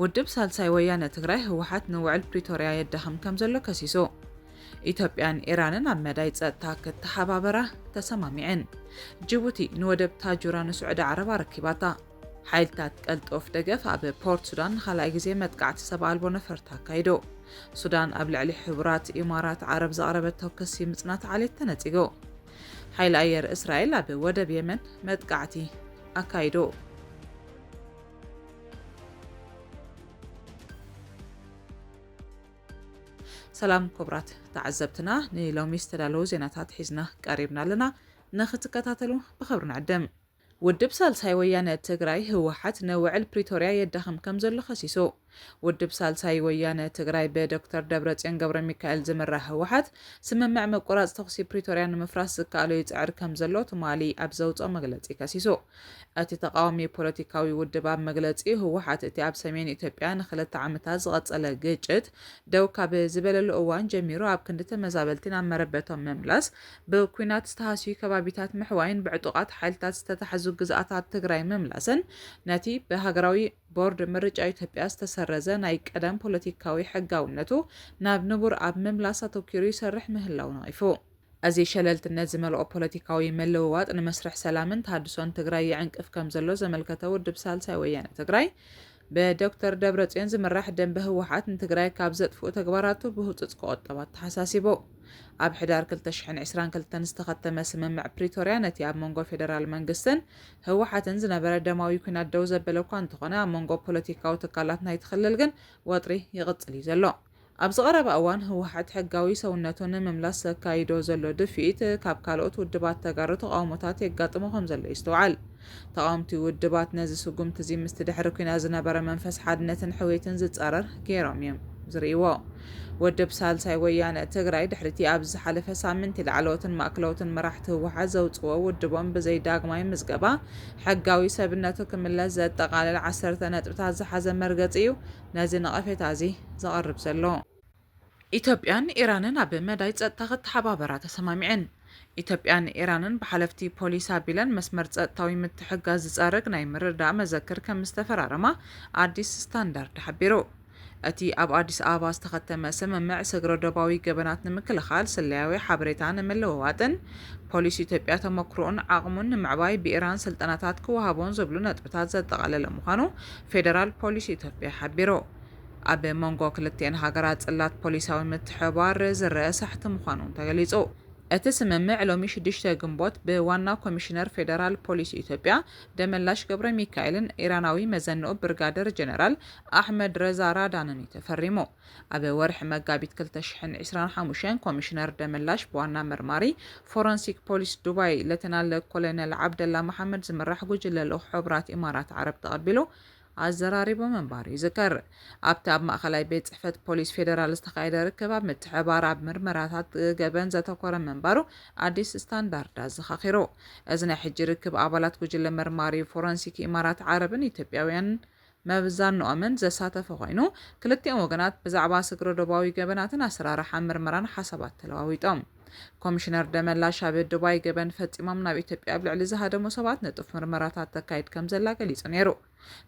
ውድብ ሳልሳይ ወያነ ትግራይ ህወሓት ንውዕል ፕሪቶሪያ የዳኸም ከም ዘሎ ከሲሱ ኢትዮጵያን ኢራንን ኣብ መዳይ ጸጥታ ክትተሓባበራ ተሰማሚዐን ጅቡቲ ንወደብ ታጁራ ንስዑድ ዓረብ ረኪባታ ሓይልታት ቀልጦፍ ደገፍ ኣብ ፖርት ሱዳን ንኻልኣይ ግዜ መጥቃዕቲ ሰብ ኣልቦ ነፈርቲ ኣካይዶ ሱዳን ኣብ ልዕሊ ሕቡራት ኢማራት ዓረብ ዘቕረበቶ ክሲ ምጽናት ዓሌት ተነጺጎ ሓይሊ ኣየር እስራኤል ኣብ ወደብ የመን መጥቃዕቲ ኣካይዶ ሰላም ክቡራት ተዓዘብትና ንሎሚ ዝተዳለዉ ዜናታት ሒዝና ቀሪብና ኣለና ንኽትከታተሉ ብኽብሪ ንዕድም ውድብ ሳልሳይ ወያነ ትግራይ ህወሓት ንውዕል ፕሪቶሪያ የዳኸም ከም ዘሎ ከሲሱ ውድብ ሳልሳይ ወያነ ትግራይ በዶክተር ደብረጽዮን ገብረ ሚካኤል ዝምራሕ ህወሓት ስምምዕ መቆራጽ ተኽሲ ፕሪቶሪያ ንምፍራስ ዝከኣሎ ይጽዕር ከም ዘሎ ትማሊ ኣብ ዘውፅኦ መግለጺ ከሲሱ እቲ ተቃዋሚ ፖለቲካዊ ውድብ ኣብ መግለጺ ህወሓት እቲ ኣብ ሰሜን ኢትዮጵያ ንኽልተ ዓመታት ዝቐጸለ ግጭት ደው ካብ ዝበለሉ እዋን ጀሚሩ ኣብ ክንዲ ተመዛበልቲ ናብ መረበቶም ምምላስ ብኩናት ዝተሃስዩ ከባቢታት ምሕዋይን ብዕጡቓት ሓይልታት ዝተታሕዙ ግዝኣታት ትግራይ ምምላስን ነቲ ብሃገራዊ ቦርድ ምርጫ ኢትዮጵያ ዝተሰረዘ ናይ ቀደም ፖለቲካዊ ሕጋውነቱ ናብ ንቡር ኣብ ምምላስ ኣተኪሩ ይሰርሕ ምህላው ነቒፉ እዚ ሸለልትነት ዝመልኦ ፖለቲካዊ ምልውዋጥ ንመስርሕ ሰላምን ተሃድሶን ትግራይ ይዕንቅፍ ከም ዘሎ ዘመልከተ ውድብ ሳልሳይ ወያነ ትግራይ በዶክተር ደብረጽዮን ዝምራሕ ደንበ ህወሓት ንትግራይ ካብ ዘጥፍኡ ተግባራቱ ብህፁፅ ክቆጠባ ተሓሳሲቡ ኣብ ሕዳር 2022 ዝተኸተመ ስምምዕ ፕሪቶሪያ ነቲ ኣብ መንጎ ፌደራል መንግስትን ህወሓትን ዝነበረ ደማዊ ኩናት ደው ዘበለ እኳ እንተኾነ ኣብ መንጎ ፖለቲካዊ ትካላት ናይቲ ክልል ግን ወጥሪ ይቕጽል እዩ ዘሎ ኣብ ዝቐረበ እዋን ህወሓት ሕጋዊ ሰውነቱ ንምምላስ ዘካይዶ ዘሎ ድፊኢት ካብ ካልኦት ውድባት ተጋሩ ተቃውሞታት የጋጥሞ ከም ዘሎ ይስተውዓል ተቃውምቲ ውድባት ነዚ ስጉምቲ እዚ ምስቲ ድሕሪ ኩናት ዝነበረ መንፈስ ሓድነትን ሕውየትን ዝጸረር ገይሮም እዮም ዝርእይዎ ውድብ ሳልሳይ ወያነ ትግራይ ድሕሪቲ ኣብ ዝሓለፈ ሳምንት ላዕለዎትን ማእከላዎትን መራሕቲ ህወሓት ዘውፅዎ ውድቦም ብዘይ ዳግማይ ምዝገባ ሕጋዊ ሰብነቱ ክምለስ ዘጠቓልል 10 ነጥብታት ዝሓዘ መርገፂ እዩ ነዚ ነቐፌታ እዚ ዘቐርብ ዘሎ ኢትዮጵያን ኢራንን ኣብ መዳይ ጸጥታ ክትተሓባበራ ተሰማሚዐን ኢትዮጵያን ኢራንን ብሓለፍቲ ፖሊስ ኣቢለን መስመር ጸጥታዊ ምትሕግጋዝ ዝጸርግ ናይ ምርዳእ መዘክር ከም ዝተፈራረማ ኣዲስ ስታንዳርድ ሓቢሩ እቲ ኣብ ኣዲስ ኣበባ ዝተኸተመ ስምምዕ ስግረ ደባዊ ገበናት ንምክልኻል ስለያዊ ሓበሬታ ንምልውዋጥን ፖሊስ ኢትዮጵያ ተመክሮን ዓቕሙን ንምዕባይ ብኢራን ስልጠናታት ክወሃቦን ዝብሉ ነጥብታት ዘጠቓለለ ምዃኑ ፌደራል ፖሊስ ኢትዮጵያ ሓቢሩ ኣብ መንጎ ክልቲአን ሃገራት ጽላት ፖሊሳዊ ምትሕብባር ዝርአ ሳሕቲ ምዃኑ ተገሊጹ እቲ ስምምዕ ሎሚ 6 ግንቦት ብዋና ኮሚሽነር ፌደራል ፖሊስ ኢትዮጵያ ደመላሽ ገብረ ሚካኤልን ኢራናዊ መዘንኡ ብርጋደር ጀነራል ኣሕመድ ረዛ ራዳንን ተፈሪሙ ኣብ ወርሒ መጋቢት 2025 ኮሚሽነር ደመላሽ ብዋና መርማሪ ፎረንሲክ ፖሊስ ዱባይ ሌተናል ኮሎኔል ዓብደላ መሐመድ ዝምራሕ ጉጅለ ሕቡራት ኢማራት ዓረብ ተቐቢሉ ኣዘራሪቦ መንባር ይዝከር ኣብቲ ኣብ ማእኸላይ ቤት ጽሕፈት ፖሊስ ፌደራል ዝተኻየደ ርክብ ኣብ ምትሕብባር ኣብ ምርመራታት ገበን ዘተኮረ መንባሩ ኣዲስ ስታንዳርድ ዘኻኺሩ እዚ ናይ ሕጂ ርክብ ኣባላት ጉጅለ መርማሪ ፎረንሲክ ኢማራት ዓረብን ኢትዮጵያውያን መብዛሕትኦም ዘሳተፈ ኮይኑ ክልቲኦም ወገናት ብዛዕባ ስግረ ደባዊ ገበናትን ኣሰራርሓ ምርመራን ሓሳባት ተለዋዊጦም ኮሚሽነር ደመላሽ ኣብ ዱባይ ገበን ፈጺሞም ናብ ኢትዮጵያ ኣብ ልዕሊ ዝሃደሙ ሰባት ንጡፍ ምርመራታት ተካይድ ከም ዘላ ገሊጹ ነይሩ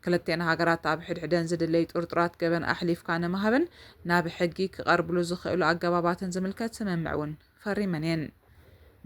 ክልቲአን ሃገራት ኣብ ሕድሕደን ዝድለይ ጡርጡራት ገበን ኣሕሊፍካ ንምሃብን ናብ ሕጊ ክቐርብሉ ዝኽእሉ ኣገባባትን ዝምልከት ስምምዕ እውን ፈሪመን እየን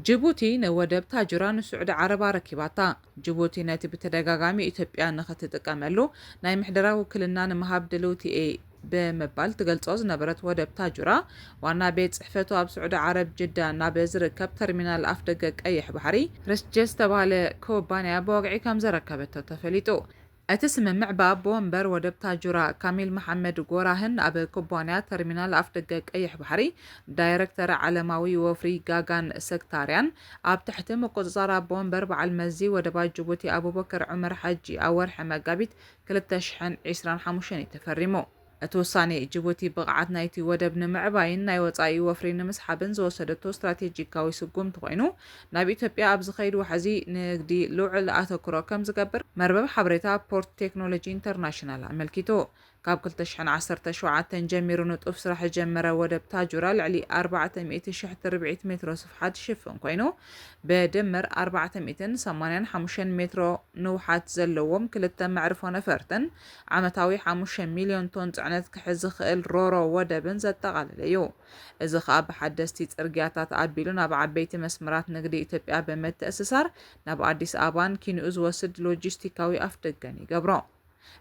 ጅቡቲ ንወደብ ታጁራ ንስዑድ ዓረብ ረኪባታ ጅቡቲ ነቲ ብተደጋጋሚ ኢትዮጵያ ንኽትጥቀመሉ ናይ ምሕደራ ውክልና ንምሃብ ድልውቲ ብምባል ትገልጾ ዝነበረት ወደብ ታጁራ ዋና ቤት ጽሕፈቱ ኣብ ስዑድ ዓረብ ጅዳ ናብ ዝርከብ ተርሚናል ኣፍ ደገ ቀይሕ ባሕሪ ፕሬስጀስ ዝተባህለ ኩባንያ ብወግዒ ከም ዘረከበቶ ተፈሊጡ እቲ ስምምዕ ብኣቦ ወንበር ወደብ ታጁራ ካሚል መሐመድ ጎራህን ኣብ ኩባንያ ተርሚናል ኣፍ ደገ ቀይሕ ባሕሪ ዳይሬክተር ዓለማዊ ወፍሪ ጋጋን ሰክታርያን ኣብ ትሕቲ ምቁጽጻር ኣቦ ወንበር በዓል መዚ ወደባት ጅቡቲ ኣቡበከር ዑመር ሓጂ ኣብ ወርሒ መጋቢት 2025 ተፈሪሙ እቲ ውሳኔ ጅቡቲ ብቕዓት ናይቲ ወደብ ንምዕባይን ናይ ወጻኢ ወፍሪ ንምስሓብን ዝወሰደቶ ስትራቴጂካዊ ስጉምቲ ኮይኑ ናብ ኢትዮጵያ ኣብ ዝኸይድ ዋሕዚ ንግዲ ልዑል ኣተኩሮ ከም ዝገብር መርበብ ሓበሬታ ፖርት ቴክኖሎጂ ኢንተርናሽናል ኣመልኪቱ ካብ 2017 ጀሚሩ ንጡፍ ስራሕ ጀመረ ወደብ ታጁራ ልዕሊ 400,000 ርብዒት ሜትሮ ስፍሓት ሽፍን ኮይኑ ብድምር 485 ሜትሮ ንውሓት ዘለዎም ክልተ መዕርፎ ነፈርትን ዓመታዊ 5 ሚልዮን ቶን ጽዕነት ክሕዝ ዝኽእል ሮሮ ወደብን ዘጠቓልል እዩ። እዚ ከዓ ብሓደስቲ ጽርግያታት ኣቢሉ ናብ ዓበይቲ መስመራት ንግዲ ኢትዮጵያ ብምትእስሳር ናብ ኣዲስ ኣበባን ኪንኡ ዝወስድ ሎጂስቲካዊ ኣፍደገን ይገብሮ።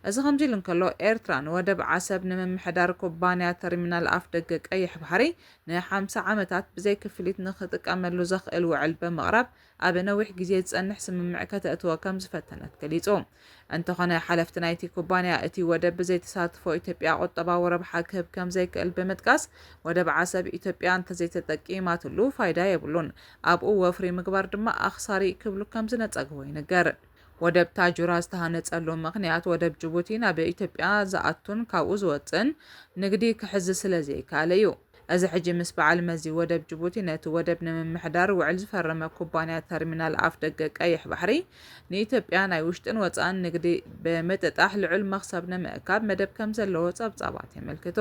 እዚ ከምዚ ኢሉ እንከሎ ኤርትራ ንወደብ ዓሰብ ንምምሕዳር ኩባንያ ተርሚናል ኣፍደገ ቀይሕ ባሕሪ ን50 ዓመታት ብዘይ ክፍሊት ንኽጥቀመሉ ዘኽእል ውዕል ብምቕራብ ኣብ ነዊሕ ግዜ ዝጸንሕ ስምምዕ ከተእትዎ ከም ዝፈተነት ገሊጹ። እንተኾነ ሓለፍቲ ናይቲ ኩባንያ እቲ ወደብ ብዘይ ተሳትፎ ኢትዮጵያ ቁጠባዊ ረብሓ ክህብ ከም ዘይክእል ብምጥቃስ ወደብ ዓሰብ ኢትዮጵያ እንተዘይተጠቂማትሉ ፋይዳ የብሉን፣ ኣብኡ ወፍሪ ምግባር ድማ ኣኽሳሪ ክብሉ ከም ዝነጸግዎ ይንገር። ወደብ ታጁራ ዝተሃነጸሉ ምኽንያት ወደብ ጅቡቲ ናብ ኢትዮጵያ ዝኣቱን ካብኡ ዝወፅን ንግዲ ክሕዝ ስለ ዘይከኣለ እዩ። እዚ ሕጂ ምስ በዓል መዚ ወደብ ጅቡቲ ነቲ ወደብ ንምምሕዳር ውዕል ዝፈረመ ኩባንያ ተርሚናል ኣፍደገ ቀይሕ ባሕሪ ንኢትዮጵያ ናይ ውሽጥን ወፃእን ንግዲ ብምጥጣሕ ልዑል መኽሰብ ንምእካብ መደብ ከም ዘለዎ ጸብጻባት የመልክቱ።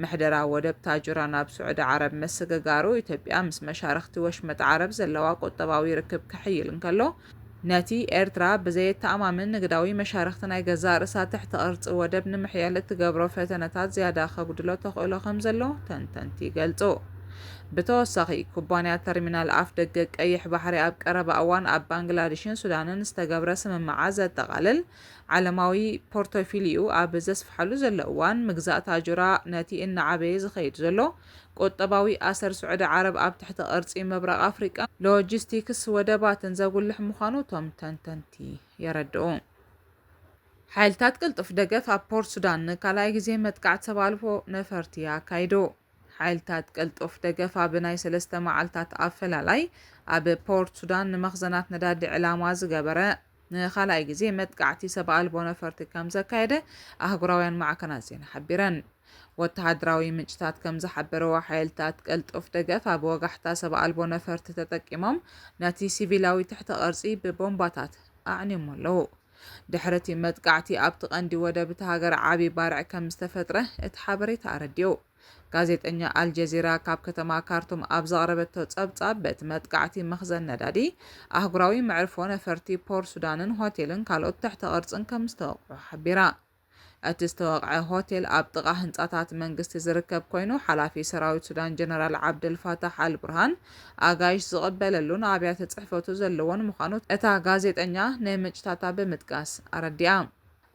ምሕደራ ወደብ ታጁራ ናብ ስዑድ ዓረብ መስግጋሩ ኢትዮጵያ ምስ መሻርክቲ ወሽመጥ ዓረብ ዘለዋ ቁጠባዊ ርክብ ክሕይል እንከሎ ነቲ ኤርትራ ብዘየተኣማምን ንግዳዊ መሻርክቲ ናይ ገዛ ርእሳ ትሕቲ ቅርፂ ወደብ ንምሕያል እትገብሮ ፈተነታት ዝያዳ ከጉድሎ ተኽእሎ ከም ዘሎ ተንተንቲ ይገልጹ። ብተወሳኺ ኩባንያ ተርሚናል ኣፍደገ ቀይሕ ባሕሪ ኣብ ቀረባ እዋን ኣብ ባንግላዴሽን ሱዳንን ዝተገብረ ስምምዓ ዘጠቓልል ዓለማዊ ፖርቶፊልዩ ኣብ ዘስፍሓሉ ዘሎ እዋን ምግዛእ ታጁራ ነቲ እናዓበየ ዝኸይድ ዘሎ ቁጠባዊ ኣሰር ስዑድ ዓረብ ኣብ ትሕቲ ቅርፂ ምብራቕ ኣፍሪቃ ሎጂስቲክስ ወደባትን ዘጉልሕ ምዃኑ እቶም ተንተንቲ የረድኡ። ሓይልታት ቅልጡፍ ደገፍ ኣብ ፖርት ሱዳን ንካልኣይ ግዜ መጥቃዕቲ ተባልፎ ነፈርቲ ኣካይዱ። ሓይልታት ቅልጡፍ ደገፍ ኣብ ናይ 3 መዓልታት ኣፈላላይ ኣብ ፖርት ሱዳን ንመኽዘናት ነዳዲ ዕላማ ዝገበረ ንኻልኣይ ግዜ መጥቃዕቲ ሰብኣ ኣልቦ ነፈርቲ ከም ዘካየደ ኣህጉራውያን ማዕከናት ዜና ሓቢረን። ወተሃደራዊ ምንጭታት ከም ዝሓበረዎ ሓይልታት ቅልጡፍ ደገፍ ኣብ ወጋሕታ ሰብኣ ኣልቦ ነፈርቲ ተጠቂሞም ነቲ ሲቪላዊ ትሕቲ ቅርፂ ብቦምባታት ኣዕንዮም ኣለዉ። ድሕሪ እቲ መጥቃዕቲ ኣብቲ ቀንዲ ወደብ እቲ ሃገር ዓብዪ ባርዕ ከም ዝተፈጥረ እቲ ሓበሬታ ኣረዲኡ። ጋዜጠኛ ኣልጀዚራ ካብ ከተማ ካርቱም ኣብ ዘቕረበቶ ጸብጻብ በቲ መጥቃዕቲ መኽዘን ነዳዲ ኣህጉራዊ መዕርፎ ነፈርቲ ፖርት ሱዳንን ሆቴልን ካልኦት ትሕቲ ቅርፅን ከም ዝተወቅዑ ሓቢራ። እቲ ዝተወቅዐ ሆቴል ኣብ ጥቓ ህንጻታት መንግስቲ ዝርከብ ኮይኑ ሓላፊ ሰራዊት ሱዳን ጀነራል ዓብደልፋታሕ አልቡርሃን ኣጋይሽ ዝቕበለሉን ኣብያተ ጽሕፈቱ ዘለዎን ምዃኑ እታ ጋዜጠኛ ንምንጭታታ ብምጥቃስ ኣረዲኣ።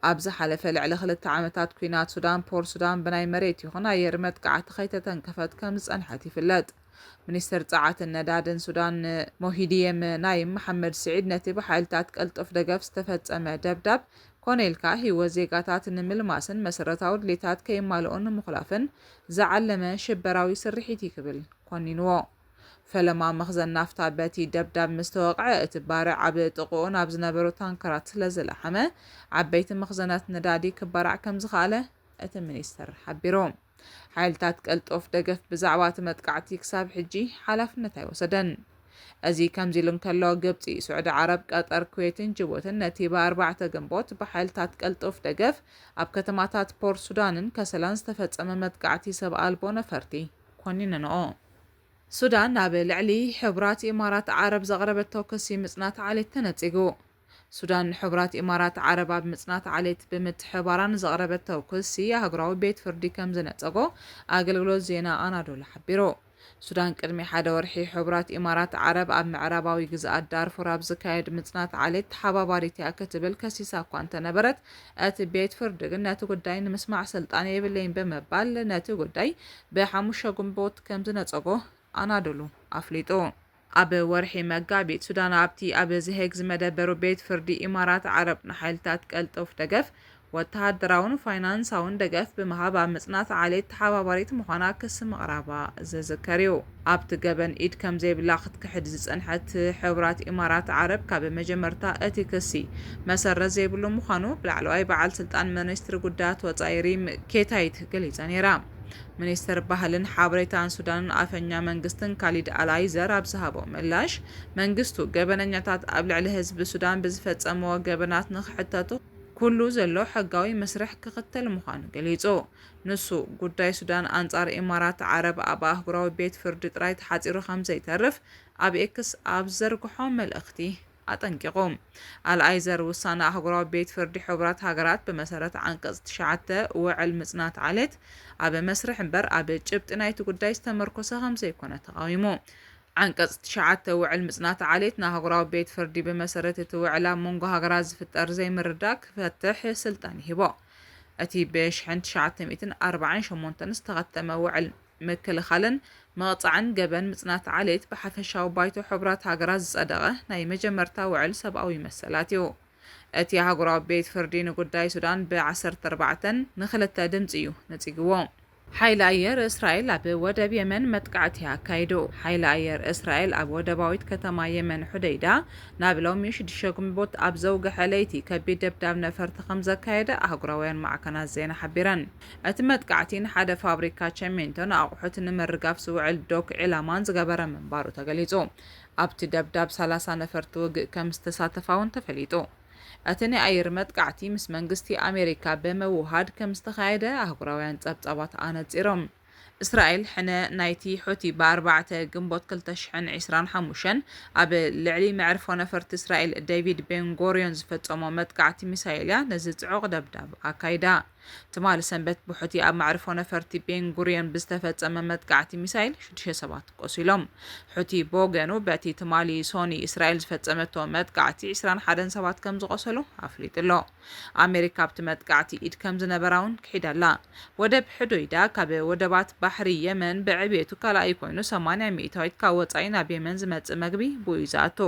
ኣብ ዝሓለፈ ልዕሊ 2 ዓመታት ኩናት ሱዳን ፖርት ሱዳን ብናይ መሬት ይኹን ኣየር መጥቃዕቲ ከይተተንከፈት ከም ዝጸንሐት ይፍለጥ። ሚኒስትር ጸዓትን ነዳድን ሱዳን ሞሂዲየም ናይም መሐመድ ስዒድ ነቲ ብሓይልታት ቅልጡፍ ደገፍ ዝተፈጸመ ደብዳብ ኮነኢልካ ህይወት ዜጋታት ንምልማስን መሰረታዊ ድሌታት ከይማልኦን ንምኽላፍን ዝዓለመ ሽበራዊ ስርሒት ይክብል ኮኒንዎ። ፈለማ መኽዘን ናፍታ በቲ ደብዳብ ምስ ተወቅዐ እቲ ባርዕ ኣብ ጥቕኡ ናብ ዝነበሩ ታንከራት ስለ ዝለሓመ ዓበይቲ መኽዘናት ነዳዲ ክባራዕ ከም ዝኸኣለ እቲ ሚኒስተር ሓቢሮም። ሓይልታት ቅልጡፍ ደገፍ ብዛዕባ እቲ መጥቃዕቲ ክሳብ ሕጂ ሓላፍነት ኣይወሰደን። እዚ ከምዚ ኢሉ እንከሎ ግብፂ፣ ስዑድ ዓረብ፣ ቀጠር፣ ኩዌትን ጅቡትን ነቲ ብ4 ግንቦት ብሓይልታት ቅልጡፍ ደገፍ ኣብ ከተማታት ፖርት ሱዳንን ከሰላን ዝተፈጸመ መጥቃዕቲ ሰብኣ ኣልቦ ነፈርቲ ኮኒነንኦ። ሱዳን ናብ ልዕሊ ሕቡራት ኢማራት ዓረብ ዘቕረበቶ ክሲ ምጽናት ዓሌት ተነጺጉ። ሱዳን ሕቡራት ኢማራት ዓረብ ኣብ ምጽናት ዓሌት ብምትሕባራን ዘቕረበቶ ክሲ ኣህጉራዊ ቤት ፍርዲ ከም ዝነጸጎ ኣገልግሎት ዜና ኣናዶሉ ሓቢሩ። ሱዳን ቅድሚ ሓደ ወርሒ ሕቡራት ኢማራት ዓረብ ኣብ ምዕራባዊ ግዝኣት ዳርፉር ኣብ ዝካየድ ምጽናት ዓሌት ተሓባባሪት እያ ክትብል ከሲሳ እኳ እንተነበረት እቲ ቤት ፍርዲ ግን ነቲ ጉዳይ ንምስማዕ ስልጣን የብለይን ብምባል ነቲ ጉዳይ ብ5 ግንቦት ከም ዝነጸጎ ኣናዶሉ ኣፍሊጡ። ኣብ ወርሒ መጋቢት ሱዳን ኣብቲ ኣብ ዝሄግ ዝመደበሩ ቤት ፍርዲ ኢማራት ዓረብ ንሓይልታት ቅልጡፍ ደገፍ ወተሃደራውን ፋይናንሳውን ደገፍ ብምሃብ ኣብ ምጽናት ዓሌት ተሓባባሪት ምዃና ክሲ ምቕራባ ዝዝከር እዩ። ኣብቲ ገበን ኢድ ከም ዘይብላ ክትክሕድ ዝጸንሐት ሕቡራት ኢማራት ዓረብ ካብ መጀመርታ እቲ ክሲ መሰረት ዘይብሉ ምዃኑ ብላዕለዋይ በዓል ስልጣን ሚኒስትሪ ጉዳያት ወጻኢ ሪም ኬታይት ገሊጻ ነይራ። ሚኒስትር ባህልን ሓበሬታን ሱዳንን ኣፈኛ መንግስትን ካሊድ ኣላይዘር ኣብ ዝሃቦ ምላሽ መንግስቱ ገበነኛታት ኣብ ልዕሊ ህዝቢ ሱዳን ብዝፈጸምዎ ገበናት ንኽሕተቱ ኩሉ ዘሎ ሕጋዊ መስርሕ ክኽተል ምዃኑ ገሊጹ ንሱ ጉዳይ ሱዳን ኣንጻር ኢማራት ዓረብ ኣብ ኣህጉራዊ ቤት ፍርዲ ጥራይ ተሓፂሩ ከም ዘይተርፍ ኣብ ኤክስ ኣብ ዘርግሖ መልእኽቲ ኣጠንቂቑ ኣልኣይዘር ውሳነ ኣህጉራዊ ቤት ፍርዲ ሕቡራት ሃገራት ብመሰረት ዓንቀጽ 9 ውዕል ምጽናት ዓሌት ኣብ መስርሕ እምበር ኣብ ጭብጢ ናይቲ ጉዳይ ዝተመርኮሰ ከም ዘይኮነ ተቃዊሙ ዓንቀጽ 9 ውዕል ምጽናት ዓሌት ንኣህጉራዊ ቤት ፍርዲ ብመሰረት እቲ ውዕል ኣብ መንጎ ሃገራት ዝፍጠር ዘይምርዳእ ክፈትሕ ስልጣን ይሂቦ እቲ ብ1948 ዝተኸተመ ውዕል ምክልኻልን መቕጻዕን ገበን ምጽናት ዓሌት ብሓፈሻዊ ባይቶ ሕቡራት ሃገራት ዝጸደቐ ናይ መጀመርታ ውዕል ሰብኣዊ መሰላት እዩ እቲ ኣህጉራዊ ቤት ፍርዲ ንጉዳይ ሱዳን ብ14 ን2 ድምፂ እዩ ነጺግዎ ሓይሊ ኣየር እስራኤል ኣብ ወደብ የመን መጥቃዕቲ ኣካይዱ ሓይሊ ኣየር እስራኤል ኣብ ወደባዊት ከተማ የመን ሑደይዳ ናብ ሎሚ 6 ግንቦት ኣብ ዘውግሐ ለይቲ ከቢድ ደብዳብ ነፈርቲ ከም ዘካየደ ኣህጉራውያን ማዕከናት ዜና ሓቢረን እቲ መጥቃዕቲ ንሓደ ፋብሪካ ቸሜንቶ ንኣቑሑት ንምርጋፍ ዝውዕል ዶክ ዒላማን ዝገበረ ምንባሩ ተገሊጹ ኣብቲ ደብዳብ 30 ነፈርቲ ውግእ ከም ዝተሳተፋ እውን ተፈሊጡ እቲ ናይ ኣየር መጥቃዕቲ ምስ መንግስቲ ኣሜሪካ በመውሃድ ከም ዝተኻየደ ኣህጉራውያን ጸብጻባት ኣነጺሮም እስራኤል ሕነ ናይቲ ሑቲ ብ4 ግንቦት 2025 ኣብ ልዕሊ መዕርፎ ነፈርቲ እስራኤል ዴቪድ ቤንጎሪዮን ዝፈጸሞ መጥቃዕቲ ሚሳኤልያ ነዚ ጽዑቕ ደብዳብ ኣካይዳ ትማሊ ሰንበት ብሑቲ ኣብ መዕርፎ ነፈርቲ ቤንጉሪዮን ብዝተፈጸመ መጥቃዕቲ ሚሳኤል 6 ሰባት ቆሲሎም ሑቲ ቦገኑ በቲ ትማሊ ሶኒ እስራኤል ዝፈጸመቶ መጥቃዕቲ 21 ሰባት ከም ዝቆሰሉ ኣፍሊጡሎ ኣሜሪካ ኣብቲ መጥቃዕቲ ኢድ ከም ዝነበራውን ክሒዳላ ወደብ ሑደይዳ ካብ ወደባት ባሕሪ የመን ብዕብየቱ ካልኣይ ኮይኑ 80 ሚእታዊት ካብ ወጻኢ ናብ የመን ዝመጽእ መግቢ ብኡ ይዝኣቱ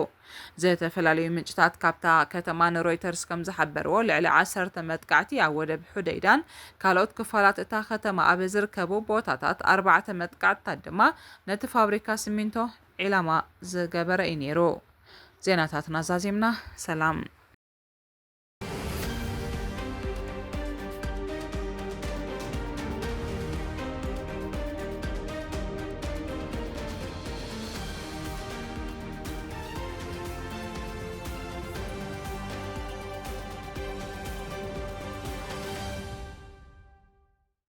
ዝተፈላለዩ ምንጭታት ካብታ ከተማ ንሮይተርስ ከም ዝሓበርዎ ልዕሊ 10 መጥቃዕቲ ኣብ ወደብ ሑደይዳን ካልኦት ክፋላት እታ ከተማ ኣብ ዝርከቡ ቦታታት 4 መጥቃዕትታት ድማ ነቲ ፋብሪካ ሲሚንቶ ዒላማ ዝገበረ እዩ ነይሩ ዜናታትና ዛዚምና ሰላም